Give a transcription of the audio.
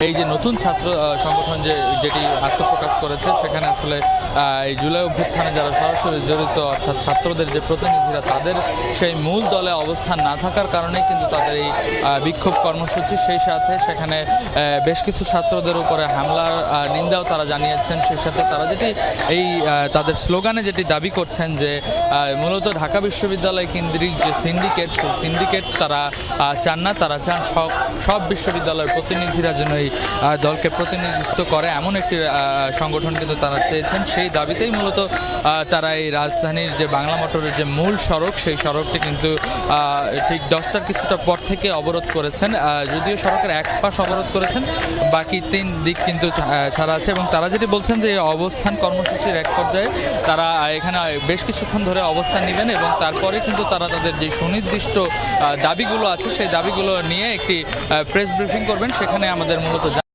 এই যে নতুন ছাত্র সংগঠন যেটি আত্মপ্রকাশ করেছে সেখানে আসলে এই জুলাই অভ্যুত্থানে যারা সরাসরি জড়িত অর্থাৎ ছাত্রদের যে প্রতিনিধিরা তাদের সেই মূল দলে অবস্থান না থাকার কারণে কিন্তু তাদের এই বিক্ষোভ কর্মসূচি, সেই সাথে সেখানে বেশ কিছু ছাত্রদের উপরে হামলার নিন্দাও তারা জানিয়েছেন। সেই সাথে তারা যেটি এই তাদের স্লোগানে যেটি দাবি করছেন যে মূলত ঢাকা বিশ্ববিদ্যালয় কেন্দ্রিক যে সিন্ডিকেট, সেই সিন্ডিকেট তারা চান না, তারা চান সব বিশ্ববিদ্যালয়ের প্রতিনিধিরা যেন এই দলকে প্রতিনিধিত্ব করে এমন একটি সংগঠন কিন্তু তারা চেয়েছেন। সেই দাবিতেই মূলত তারা এই রাজধানীর যে বাংলা মোটরের যে মূল সড়ক, সেই সড়কটি কিন্তু ঠিক 10টার কিছুটা পর থেকে অবরোধ করেছেন। যদিও সড়কের এক পাশ অবরোধ করেছেন, বাকি 3 দিক কিন্তু ছাড়া আছে। এবং তারা যেটি বলছেন যে অবস্থান কর্মসূচির এক পর্যায়ে তারা এখানে বেশ কিছুক্ষণ ধরে অবস্থান নেবেন এবং তারপরে কিন্তু তারা তাদের যে সুনির্দিষ্ট দাবিগুলো আছে সেই দাবিগুলো নিয়ে একটি প্রেস ব্রিফিং করবেন। সেখানে আমাদের মূলত